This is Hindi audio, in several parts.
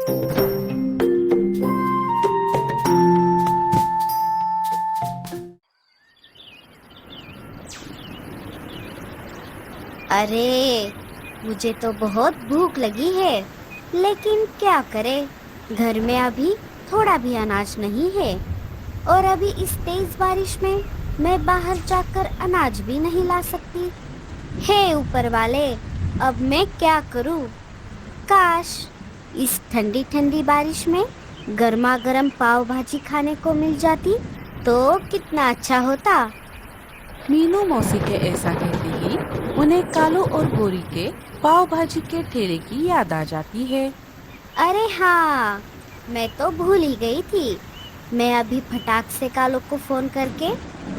अरे, मुझे तो बहुत भूख लगी है, लेकिन क्या करे, घर में अभी थोड़ा भी अनाज नहीं है और अभी इस तेज बारिश में मैं बाहर जाकर अनाज भी नहीं ला सकती। हे ऊपर वाले, अब मैं क्या करूं? काश इस ठंडी ठंडी बारिश में गर्मा गर्म पाव भाजी खाने को मिल जाती तो कितना अच्छा होता। मीनू मौसी के ऐसा कहते ही उन्हें कालू और गोरी के पाव भाजी के ठेले की याद आ जाती है। अरे हाँ, मैं तो भूल ही गई थी। मैं अभी फटाक से कालू को फोन करके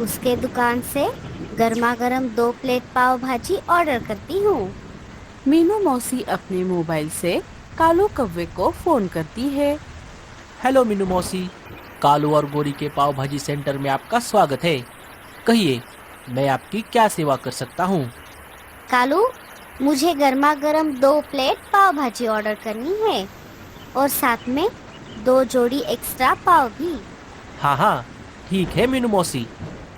उसके दुकान से गर्मा गर्म 2 प्लेट पाव भाजी ऑर्डर करती हूँ। मीनू मौसी अपने मोबाइल से कालू कौवे को फोन करती है। हेलो मीनू मौसी, कालू और गोरी के पाव भाजी सेंटर में आपका स्वागत है। कहिए, मैं आपकी क्या सेवा कर सकता हूँ? कालू, मुझे गर्मा गर्म 2 प्लेट पाव भाजी ऑर्डर करनी है और साथ में 2 जोड़ी एक्स्ट्रा पाव भी। हाँ हाँ, ठीक है मीनू मौसी,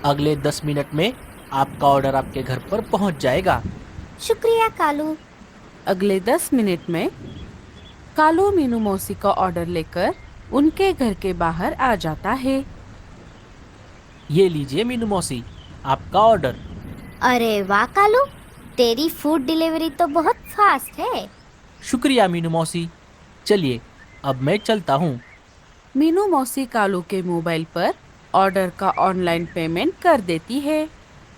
अगले 10 मिनट में आपका ऑर्डर आपके घर पर पहुँच जाएगा। शुक्रिया कालू। अगले 10 मिनट में कालू मीनू मौसी का ऑर्डर लेकर उनके घर के बाहर आ जाता है। ये लीजिए मीनू मौसी, आपका ऑर्डर। अरे वाह कालू, तेरी फूड डिलीवरी तो बहुत फास्ट है। शुक्रिया मीनू मौसी, चलिए अब मैं चलता हूँ। मीनू मौसी कालू के मोबाइल पर ऑर्डर का ऑनलाइन पेमेंट कर देती है।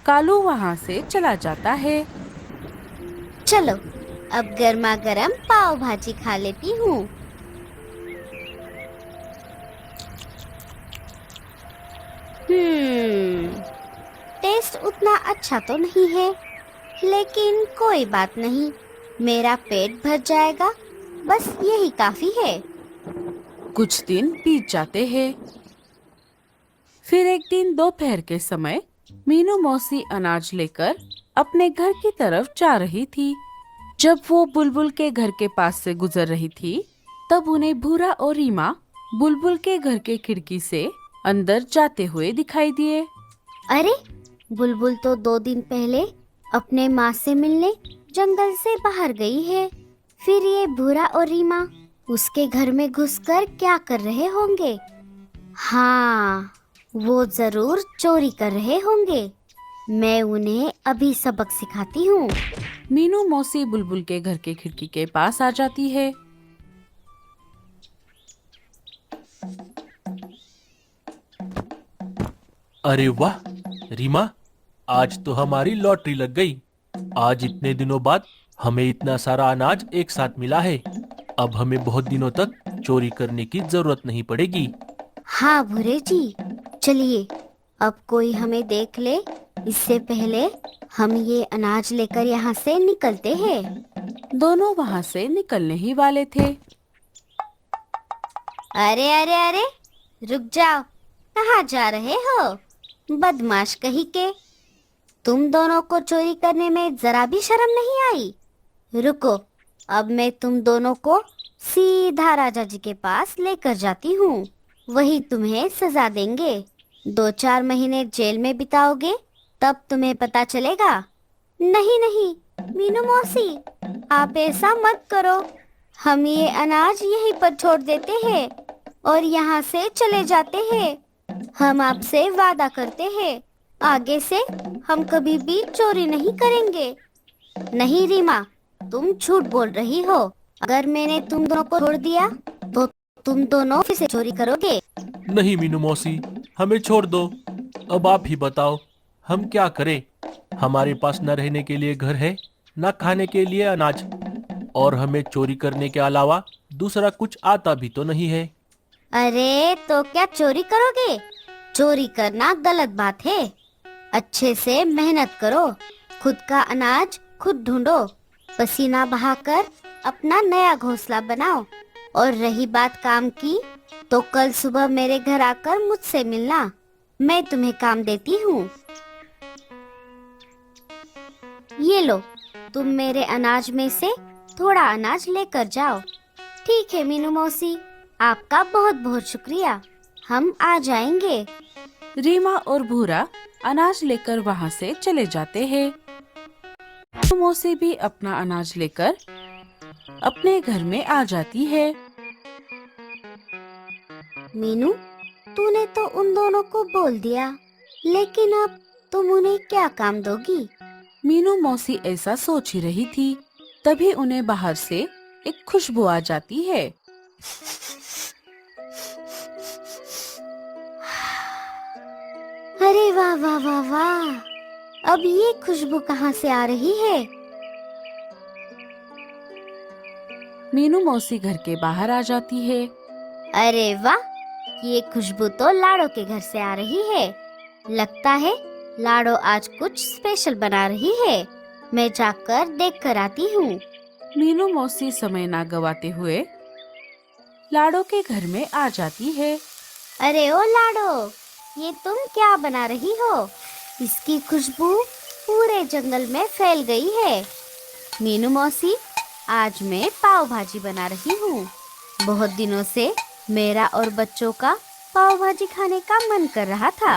कालू वहाँ से चला जाता है। चलो, अब गर्मा गर्म पाव भाजी खा लेती हूँ। टेस्ट उतना अच्छा तो नहीं है, लेकिन कोई बात नहीं, मेरा पेट भर जाएगा, बस यही काफी है। कुछ दिन बीत जाते हैं। फिर एक दिन दोपहर के समय मीनू मौसी अनाज लेकर अपने घर की तरफ जा रही थी। जब वो बुलबुल के घर के पास से गुजर रही थी, तब उन्हें भूरा और रीमा बुलबुल के घर के खिड़की से अंदर जाते हुए दिखाई दिए। अरे, बुलबुल तो 2 दिन पहले अपने माँ से मिलने जंगल से बाहर गई है। फिर ये भूरा और रीमा उसके घर में घुसकर क्या कर रहे होंगे? हाँ, वो जरूर चोरी कर रहे होंगे। मैं उन्हें अभी सबक सिखाती हूँ। मीनू मौसी बुलबुल के घर के खिड़की के पास आ जाती है। अरे वाह रीमा, आज तो हमारी लॉटरी लग गई। आज इतने दिनों बाद हमें इतना सारा अनाज एक साथ मिला है। अब हमें बहुत दिनों तक चोरी करने की जरूरत नहीं पड़ेगी। हाँ भूरे जी, चलिए अब कोई हमें देख ले, इससे पहले हम ये अनाज लेकर यहाँ से निकलते हैं। दोनों वहाँ से निकलने ही वाले थे। अरे अरे अरे, रुक जाओ, कहाँ जा रहे हो? बदमाश कहीं के, तुम दोनों को चोरी करने में जरा भी शर्म नहीं आई? रुको, अब मैं तुम दोनों को सीधा राजा जी के पास लेकर जाती हूँ। वही तुम्हें सजा देंगे। 2-4 महीने जेल में बिताओगे, तब तुम्हें पता चलेगा। नहीं नहीं मीनू मौसी, आप ऐसा मत करो। हम ये अनाज यहीं पर छोड़ देते हैं और यहाँ से चले जाते हैं। हम आपसे वादा करते हैं, आगे से हम कभी भी चोरी नहीं करेंगे। नहीं रीमा, तुम झूठ बोल रही हो। अगर मैंने तुम दोनों को छोड़ दिया तो तुम दोनों फिर से चोरी करोगे। नहीं मीनू मौसी, हमें छोड़ दो। अब आप ही बताओ, हम क्या करें? हमारे पास न रहने के लिए घर है, न खाने के लिए अनाज, और हमें चोरी करने के अलावा दूसरा कुछ आता भी तो नहीं है। अरे तो क्या चोरी करोगे? चोरी करना गलत बात है। अच्छे से मेहनत करो, खुद का अनाज खुद ढूंढो, पसीना बहाकर अपना नया घोंसला बनाओ। और रही बात काम की, तो कल सुबह मेरे घर आकर मुझसे मिलना, मैं तुम्हें काम देती हूँ। ये लो, तुम मेरे अनाज में से थोड़ा अनाज लेकर जाओ। ठीक है मीनू मौसी, आपका बहुत बहुत शुक्रिया। हम आ जाएंगे। रीमा और भूरा अनाज लेकर वहाँ से चले जाते हैं। मीनू मौसी भी अपना अनाज लेकर अपने घर में आ जाती है। मीनू, तूने तो उन दोनों को बोल दिया, लेकिन अब तुम उन्हें क्या काम दोगी? मीनू मौसी ऐसा सोच ही रही थी, तभी उन्हें बाहर से एक खुशबू आ जाती है। अरे वाह वाह वाह वाह, अब ये खुशबू कहाँ से आ रही है? मीनू मौसी घर के बाहर आ जाती है। अरे वाह, ये खुशबू तो लाडो के घर से आ रही है। लगता है लाडो आज कुछ स्पेशल बना रही है। मैं जाकर देख कर आती हूँ। मीनू मौसी समय ना गवाते हुए लाडो के घर में आ जाती है। अरे ओ लाडो, ये तुम क्या बना रही हो? इसकी खुशबू पूरे जंगल में फैल गई है। मीनू मौसी, आज मैं पाव भाजी बना रही हूँ। बहुत दिनों से मेरा और बच्चों का पाव भाजी खाने का मन कर रहा था।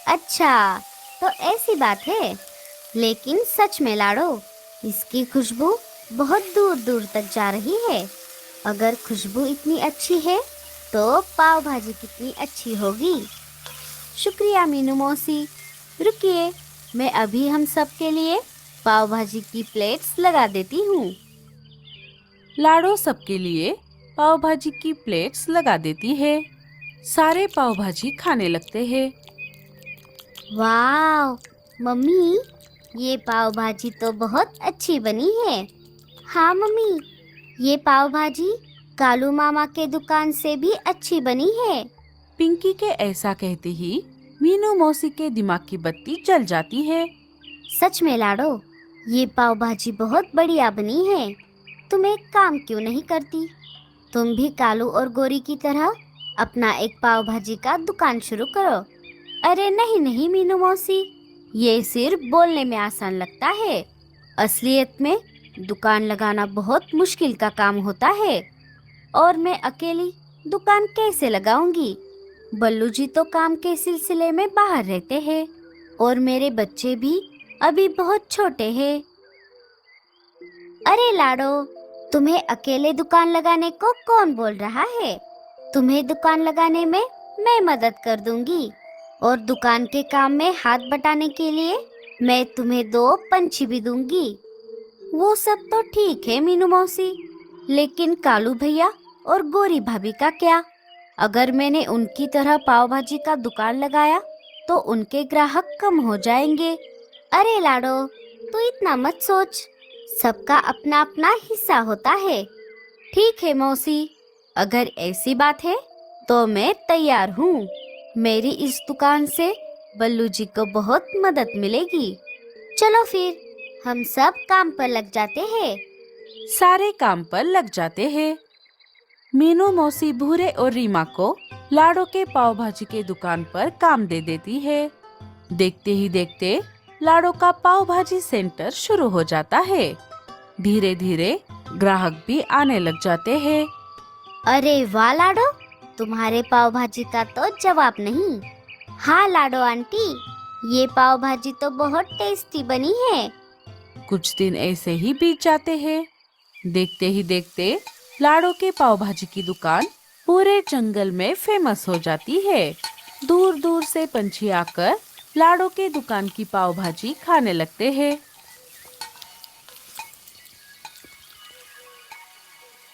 अच्छा, तो ऐसी बात है। लेकिन सच में लाडो, इसकी खुशबू बहुत दूर दूर तक जा रही है। अगर खुशबू इतनी अच्छी है तो पाव भाजी कितनी अच्छी होगी। शुक्रिया मीनू मौसी। रुकिए, मैं अभी हम सब के लिए पाव भाजी की प्लेट्स लगा देती हूँ। लाडो सबके लिए पाव भाजी की प्लेट्स लगा देती है। सारे पाव भाजी खाने लगते हैं। वाह मम्मी, ये पाव भाजी तो बहुत अच्छी बनी है। हाँ मम्मी, ये पाव भाजी कालू मामा के दुकान से भी अच्छी बनी है। पिंकी के ऐसा कहते ही मीनू मौसी के दिमाग की बत्ती जल जाती है। सच में लाडो, ये पाव भाजी बहुत बढ़िया बनी है। तुम एक काम क्यों नहीं करती? तुम भी कालू और गोरी की तरह अपना एक पाव भाजी का दुकान शुरू करो। अरे नहीं नहीं मीनू मौसी, ये सिर्फ बोलने में आसान लगता है। असलियत में दुकान लगाना बहुत मुश्किल का काम होता है। और मैं अकेली दुकान कैसे लगाऊंगी? बल्लू जी तो काम के सिलसिले में बाहर रहते हैं और मेरे बच्चे भी अभी बहुत छोटे हैं। अरे लाडो, तुम्हें अकेले दुकान लगाने को कौन बोल रहा है? तुम्हें दुकान लगाने में मैं मदद कर दूंगी और दुकान के काम में हाथ बटाने के लिए मैं तुम्हें 2 पंछी भी दूंगी। वो सब तो ठीक है मीनू मौसी, लेकिन कालू भैया और गोरी भाभी का क्या? अगर मैंने उनकी तरह पाव भाजी का दुकान लगाया तो उनके ग्राहक कम हो जाएंगे। अरे लाडो, तू इतना मत सोच। सबका अपना अपना हिस्सा होता है। ठीक है मौसी, अगर ऐसी बात है तो मैं तैयार हूँ। मेरी इस दुकान से बल्लू जी को बहुत मदद मिलेगी। चलो फिर हम सब काम पर लग जाते हैं। सारे काम पर लग जाते हैं। मीनू मौसी भूरे और रीमा को लाडो के पाव भाजी के दुकान पर काम दे देती है। देखते ही देखते लाडो का पाव भाजी सेंटर शुरू हो जाता है। धीरे धीरे ग्राहक भी आने लग जाते हैं। अरे वाह लाडो, तुम्हारे पाव भाजी का तो जवाब नहीं। हाँ लाडो आंटी, ये पाव भाजी तो बहुत टेस्टी बनी है। कुछ दिन ऐसे ही बीत जाते हैं। देखते ही देखते लाडो के पाव भाजी की दुकान पूरे जंगल में फेमस हो जाती है। दूर दूर से पंछी आकर लाडो के दुकान की पाव भाजी खाने लगते हैं।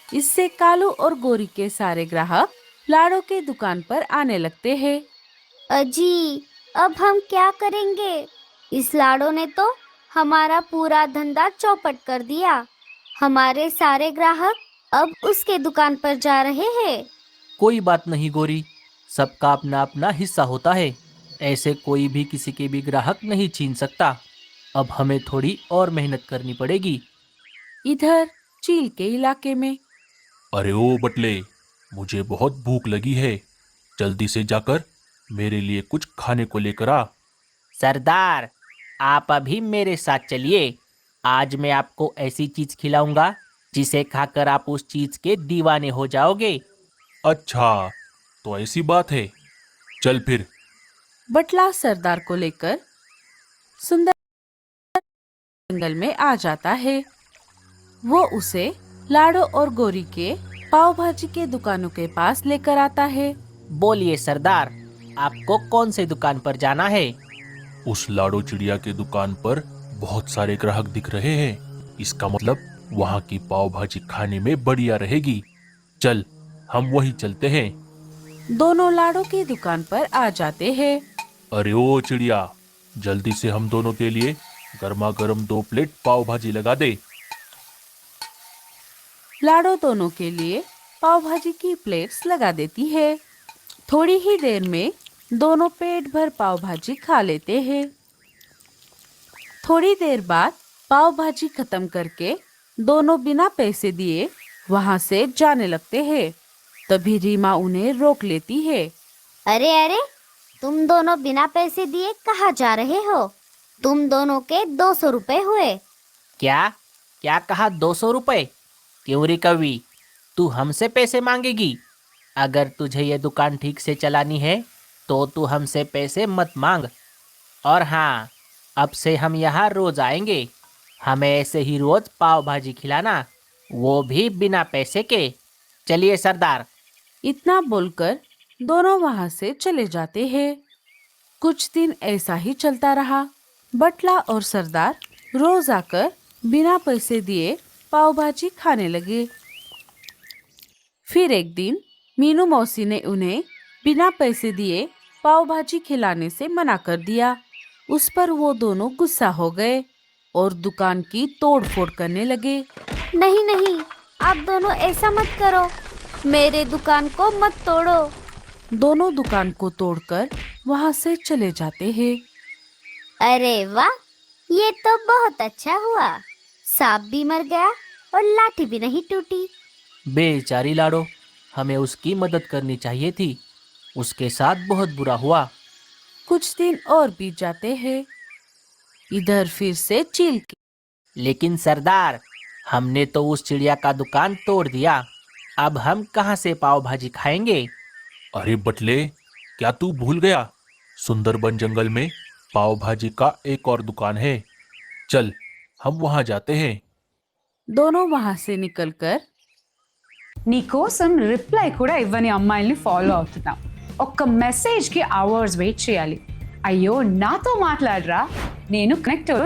इससे कालू और गोरी के सारे ग्राहक लाडो के दुकान पर आने लगते हैं। अजी, अब हम क्या करेंगे? इस लाडो ने तो हमारा पूरा धंधा चौपट कर दिया। हमारे सारे ग्राहक अब उसके दुकान पर जा रहे हैं। कोई बात नहीं गोरी, सबका अपना अपना हिस्सा होता है। ऐसे कोई भी किसी के भी ग्राहक नहीं छीन सकता। अब हमें थोड़ी और मेहनत करनी पड़ेगी। इधर चील के इलाके में अरे ओ बटले, मुझे बहुत भूख लगी है। जल्दी से जाकर मेरे लिए कुछ खाने को लेकर आ। सरदार, आप अभी मेरे साथ चलिए। आज मैं आपको ऐसी चीज खिलाऊंगा जिसे खाकर आप उस चीज के दीवाने हो जाओगे। अच्छा, तो ऐसी बात है। चल फिर। बटला सरदार को लेकर सुंदर जंगल में आ जाता है। वो उसे लाडो और गोरी के पाव भाजी के दुकानों के पास लेकर आता है। बोलिए सरदार, आपको कौन सी दुकान पर जाना है? उस लाडो चिड़िया के दुकान पर बहुत सारे ग्राहक दिख रहे हैं। इसका मतलब वहाँ की पाव भाजी खाने में बढ़िया रहेगी। चल, हम वही चलते हैं। दोनों लाडो की दुकान पर आ जाते हैं। अरे ओ चिड़िया, जल्दी से हम दोनों के लिए गर्मा गर्म 2 प्लेट पाव भाजी लगा दे। लाडो दोनों के लिए पाव भाजी की प्लेट्स लगा देती है। थोड़ी ही देर में दोनों पेट भर पाव भाजी खा लेते हैं। थोड़ी देर बाद पाव भाजी खत्म करके दोनों बिना पैसे दिए वहां से जाने लगते हैं। तभी रीमा उन्हें रोक लेती है। अरे अरे, तुम दोनों बिना पैसे दिए कहाँ जा रहे हो? तुम दोनों के 200 रुपए हुए। क्या क्या कहा? 200 रुपए? क्यों रे कवि, तू हमसे पैसे मांगेगी? अगर तुझे ये दुकान ठीक से चलानी है तो तू हमसे पैसे मत मांग। और हाँ, अब से हम यहाँ रोज आएंगे। हमें ऐसे ही रोज पाव भाजी खिलाना, वो भी बिना पैसे के। चलिए सरदार। इतना बोलकर दोनों वहां से चले जाते हैं। कुछ दिन ऐसा ही चलता रहा। बटला और सरदार रोज आकर बिना पैसे दिए पाव भाजी खाने लगे। फिर एक दिन मीनू मौसी ने उन्हें बिना पैसे दिए पाव भाजी खिलाने से मना कर दिया। उस पर वो दोनों गुस्सा हो गए और दुकान की तोड़ फोड़ करने लगे। नहीं नहीं, आप दोनों ऐसा मत करो, मेरे दुकान को मत तोड़ो। दोनों दुकान को तोड़कर वहां से चले जाते हैं। अरे वाह, ये तो बहुत अच्छा हुआ। सांप भी मर गया और लाठी भी नहीं टूटी। बेचारी लाडो, हमें उसकी मदद करनी चाहिए थी। उसके साथ बहुत बुरा हुआ। कुछ दिन और बीत जाते हैं। इधर फिर से चील की लेकिन सरदार, हमने तो उस चिड़िया का दुकान तोड़ दिया। अब हम कहाँ से पाव भाजी खाएंगे? अरे बटले, क्या तू भूल गया? सुंदरबन जंगल में पाव भाजी का एक और दुकान है। चल, हम वहां जाते हैं। दोनों वहां से निकलकर నీకోసం రిప్లై కూడా ఇవ్వని అమ్మాయిల్ని ఫాలో అవుతున్నాం. ఒక్క మెసేజ్కి అవర్స్ వెయిట్ చేయాలి. అయ్యో నాతో మాట్లాడరా, నేను కనెక్టర్.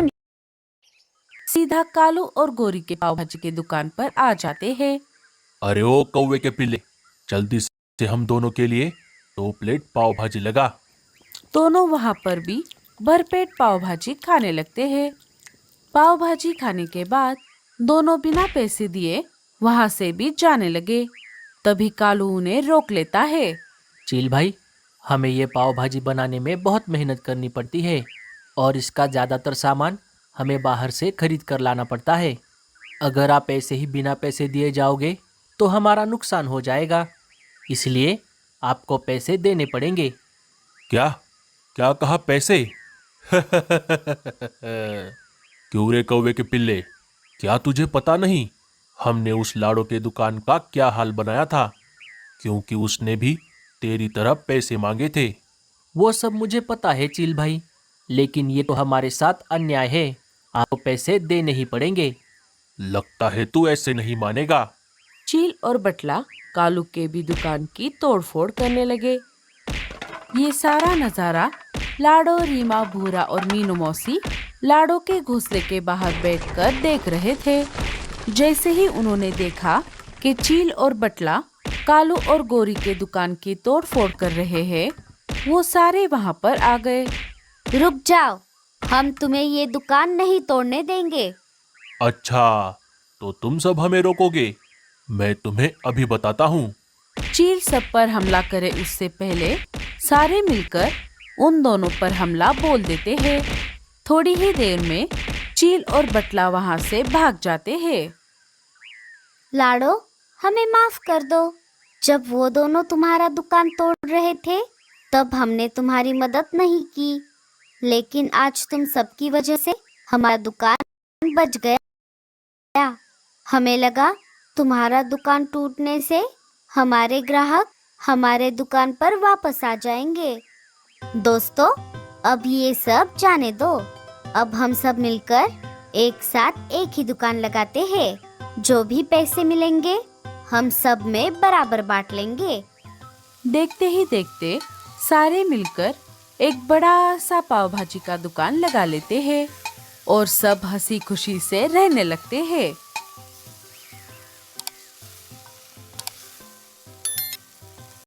सीधा कालू और गोरी के पाव भाजी की दुकान पर आ जाते हैं। अरे ओ कौवे के पिल्ले, जल्दी से हम दोनों के लिए 2 प्लेट पाव भाजी लगा। दोनों वहां पर भी भरपेट पाव भाजी खाने लगते हैं। पाव भाजी खाने के बाद दोनों बिना पैसे दिए वहां से भी जाने लगे। तभी कालू उन्हें रोक लेता है। चील भाई, हमें ये पाव भाजी बनाने में बहुत मेहनत करनी पड़ती है और इसका ज़्यादातर सामान हमें बाहर से खरीद कर लाना पड़ता है। अगर आप ऐसे ही बिना पैसे दिए जाओगे तो हमारा नुकसान हो जाएगा। इसलिए आपको पैसे देने पड़ेंगे। क्या क्या कहा? पैसे? क्यों रे कौवे के पिल्ले, क्या तुझे पता नहीं हमने उस लाड़ो के दुकान का क्या हाल बनाया था? क्योंकि उसने भी तेरी तरह पैसे मांगे थे। वो सब मुझे पता है चील भाई, लेकिन ये तो हमारे साथ अन्याय है। आपको पैसे देने ही पड़ेंगे। लगता है तू ऐसे नहीं मानेगा। चील और बटला कालू के भी दुकान की तोड़फोड़ करने लगे। ये सारा नजारा लाडो, रीमा, भूरा और मीनू मौसी लाडो के घोंसले के बाहर बैठकर देख रहे थे। जैसे ही उन्होंने देखा कि चील और बटला कालू और गोरी के दुकान की तोड़फोड़ कर रहे हैं, वो सारे वहां पर आ गए। रुक जाओ, हम तुम्हें ये दुकान नहीं तोड़ने देंगे। अच्छा, तो तुम सब हमें रोकोगे? मैं तुम्हें अभी बताता हूँ। चील सब पर हमला करे उससे पहले सारे मिलकर उन दोनों पर हमला बोल देते हैं। थोड़ी ही देर में चील और बटला वहां से भाग जाते हैं। लाडो, हमें माफ कर दो। जब वो दोनों तुम्हारा दुकान तोड़ रहे थे तब हमने तुम्हारी मदद नहीं की, लेकिन आज तुम सबकी वजह से हमारा दुकान बच गया। हमें लगा तुम्हारा दुकान टूटने से हमारे ग्राहक हमारे दुकान पर वापस आ जाएंगे। दोस्तों, अब ये सब जाने दो। अब हम सब मिलकर एक साथ एक ही दुकान लगाते हैं। जो भी पैसे मिलेंगे हम सब में बराबर बांट लेंगे। देखते ही देखते सारे मिलकर एक बड़ा सा पाव भाजी का दुकान लगा लेते हैं और सब हंसी खुशी से रहने लगते हैं।